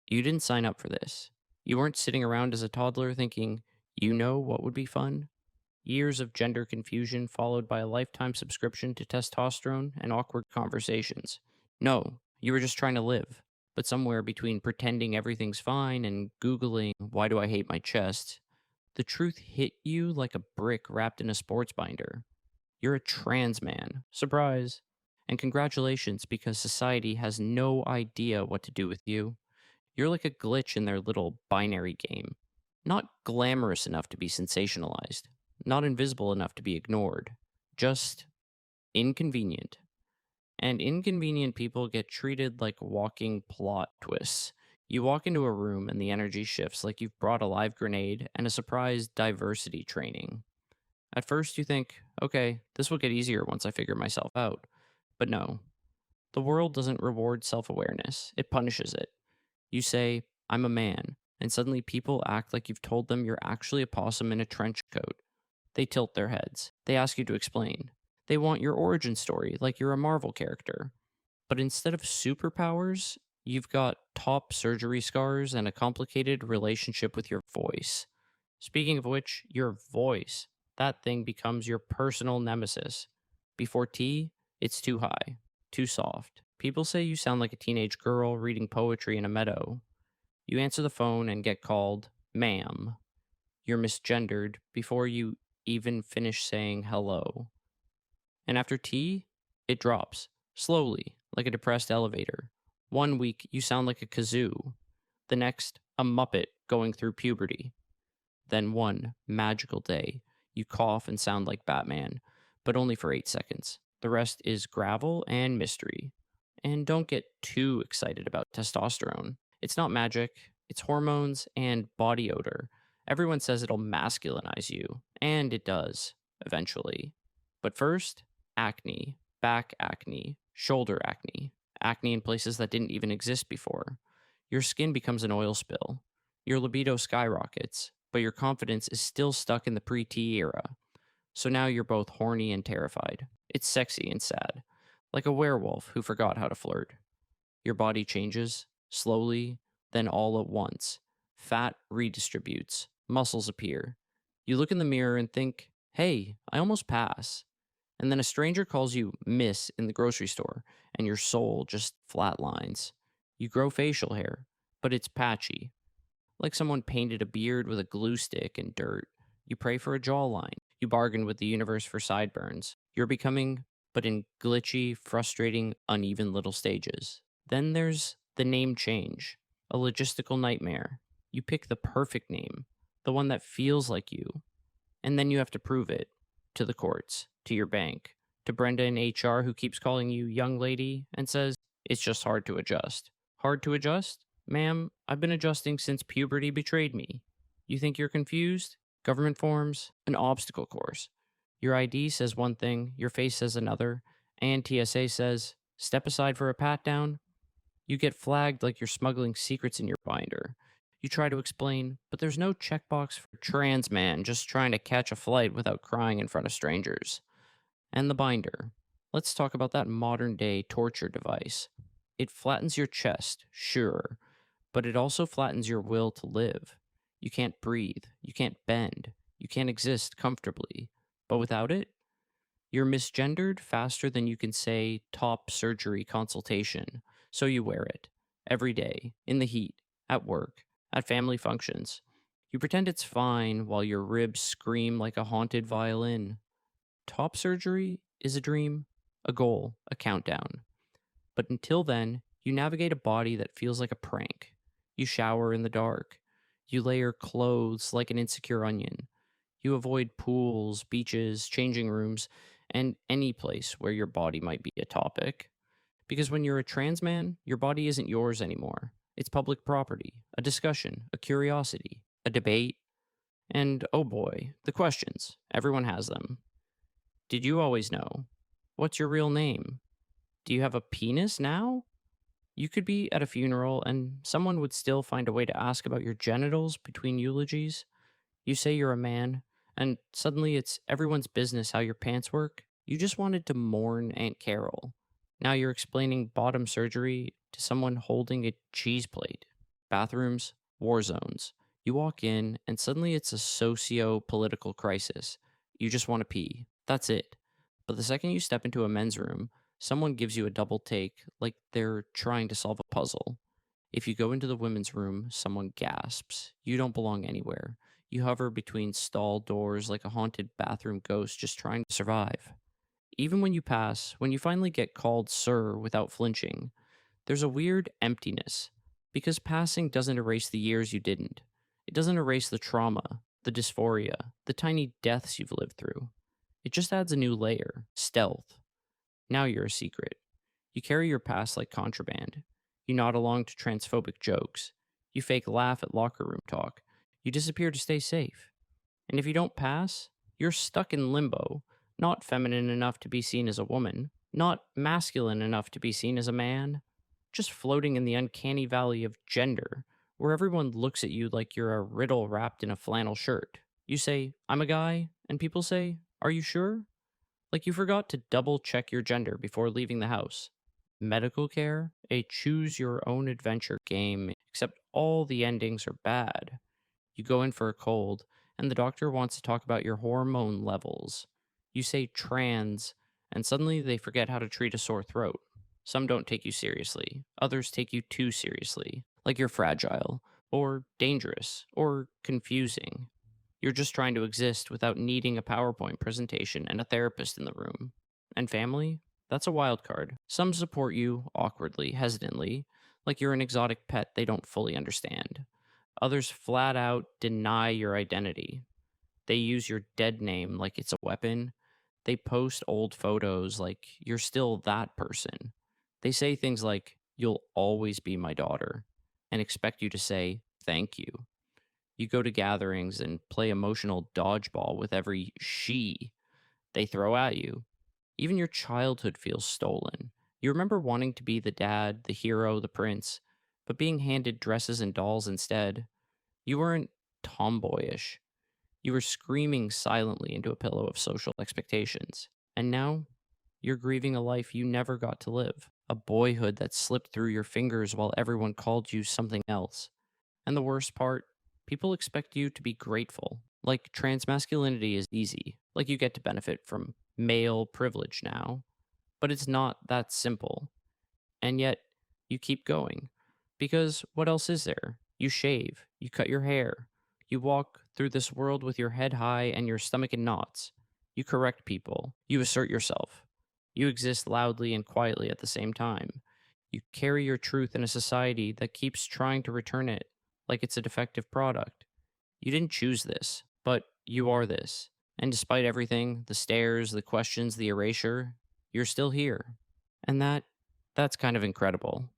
You didn't sign up for this. You weren't sitting around as a toddler thinking, you know what would be fun? Years of gender confusion followed by a lifetime subscription to testosterone and awkward conversations. No, you were just trying to live. But somewhere between pretending everything's fine and Googling, why do I hate my chest, the truth hit you like a brick wrapped in a sports binder. You're a trans man. Surprise. And congratulations, because society has no idea what to do with you. You're like a glitch in their little binary game. Not glamorous enough to be sensationalized, not invisible enough to be ignored, just inconvenient. And inconvenient people get treated like walking plot twists. You walk into a room and the energy shifts like you've brought a live grenade and a surprise diversity training. At first, you think, okay, this will get easier once I figure myself out. But no, the world doesn't reward self awareness, it punishes it. You say, I'm a man, and suddenly people act like you've told them you're actually a possum in a trench coat. They tilt their heads. They ask you to explain. They want your origin story like you're a Marvel character. But instead of superpowers, you've got top surgery scars and a complicated relationship with your voice. Speaking of which, your voice, that thing becomes your personal nemesis. Before tea, it's too high, too soft. People say you sound like a teenage girl reading poetry in a meadow. You answer the phone and get called ma'am. You're misgendered before you even finish saying hello. And after tea, it drops, slowly, like a depressed elevator. One week, you sound like a kazoo. The next, a muppet going through puberty. Then one magical day, you cough and sound like Batman, but only for 8 seconds. The rest is gravel and mystery. And don't get too excited about testosterone. It's not magic, it's hormones and body odor. Everyone says it'll masculinize you, and it does, eventually. But first, acne, back acne, shoulder acne, acne in places that didn't even exist before. Your skin becomes an oil spill. Your libido skyrockets, but your confidence is still stuck in the pre T era. So now you're both horny and terrified. It's sexy and sad, like a werewolf who forgot how to flirt. Your body changes, slowly, then all at once. Fat redistributes, muscles appear. You look in the mirror and think, hey, I almost pass. And then a stranger calls you Miss in the grocery store, and your soul just flatlines. You grow facial hair, but it's patchy, like someone painted a beard with a glue stick and dirt. You pray for a jawline. You bargain with the universe for sideburns. You're becoming, but in glitchy, frustrating, uneven little stages. Then there's the name change, a logistical nightmare. You pick the perfect name, the one that feels like you, and then you have to prove it to the courts, to your bank, to Brenda in HR who keeps calling you young lady and says, it's just hard to adjust. Hard to adjust? Ma'am, I've been adjusting since puberty betrayed me. You think you're confused? Government forms, an obstacle course. Your ID says one thing, your face says another, and TSA says, step aside for a pat down. You get flagged like you're smuggling secrets in your binder. You try to explain, but there's no checkbox for trans man just trying to catch a flight without crying in front of strangers. And the binder. Let's talk about that modern day torture device. It flattens your chest, sure, but it also flattens your will to live. You can't breathe, you can't bend, you can't exist comfortably. But without it, you're misgendered faster than you can say top surgery consultation. So you wear it every day, in the heat, at work, at family functions. You pretend it's fine while your ribs scream like a haunted violin. Top surgery is a dream, a goal, a countdown. But until then, you navigate a body that feels like a prank. You shower in the dark. You layer clothes like an insecure onion. You avoid pools, beaches, changing rooms, and any place where your body might be a topic. Because when you're a trans man, your body isn't yours anymore. It's public property, a discussion, a curiosity, a debate, and oh boy, the questions. Everyone has them. Did you always know? What's your real name? Do you have a penis now? You could be at a funeral and someone would still find a way to ask about your genitals between eulogies. You say you're a man, and suddenly it's everyone's business how your pants work. You just wanted to mourn Aunt Carol. Now you're explaining bottom surgery to someone holding a cheese plate. Bathrooms, war zones. You walk in, and suddenly it's a socio political crisis. You just want to pee. That's it. But the second you step into a men's room, someone gives you a double take like they're trying to solve a puzzle. If you go into the women's room, someone gasps. You don't belong anywhere. You hover between stall doors like a haunted bathroom ghost just trying to survive. Even when you pass, when you finally get called sir without flinching, there's a weird emptiness because passing doesn't erase the years you didn't. It doesn't erase the trauma, the dysphoria, the tiny deaths you've lived through. It just adds a new layer stealth. Now you're a secret. You carry your past like contraband. You nod along to transphobic jokes. You fake laugh at locker room talk. You disappear to stay safe. And if you don't pass, you're stuck in limbo, not feminine enough to be seen as a woman, not masculine enough to be seen as a man, just floating in the uncanny valley of gender, where everyone looks at you like you're a riddle wrapped in a flannel shirt. You say, I'm a guy, and people say, Are you sure? Like you forgot to double check your gender before leaving the house. Medical care, a choose your own adventure game, except all the endings are bad. You go in for a cold, and the doctor wants to talk about your hormone levels. You say trans, and suddenly they forget how to treat a sore throat. Some don't take you seriously, others take you too seriously, like you're fragile, or dangerous, or confusing. You're just trying to exist without needing a PowerPoint presentation and a therapist in the room. And family? That's a wild card. Some support you, awkwardly, hesitantly, like you're an exotic pet they don't fully understand. Others flat out deny your identity. They use your dead name like it's a weapon. They post old photos like you're still that person. They say things like, You'll always be my daughter, and expect you to say, Thank you. You go to gatherings and play emotional dodgeball with every she they throw at you. Even your childhood feels stolen. You remember wanting to be the dad, the hero, the prince, but being handed dresses and dolls instead. You weren't tomboyish. You were screaming silently into a pillow of social expectations. And now, you're grieving a life you never got to live, a boyhood that slipped through your fingers while everyone called you something else. And the worst part, people expect you to be grateful. Like transmasculinity is easy, like you get to benefit from male privilege now. But it's not that simple. And yet, you keep going. Because what else is there? You shave, you cut your hair, you walk through this world with your head high and your stomach in knots. You correct people, you assert yourself. You exist loudly and quietly at the same time. You carry your truth in a society that keeps trying to return it like it's a defective product. You didn't choose this, but you are this. And despite everything, the stares, the questions, the erasure, you're still here. And that's kind of incredible.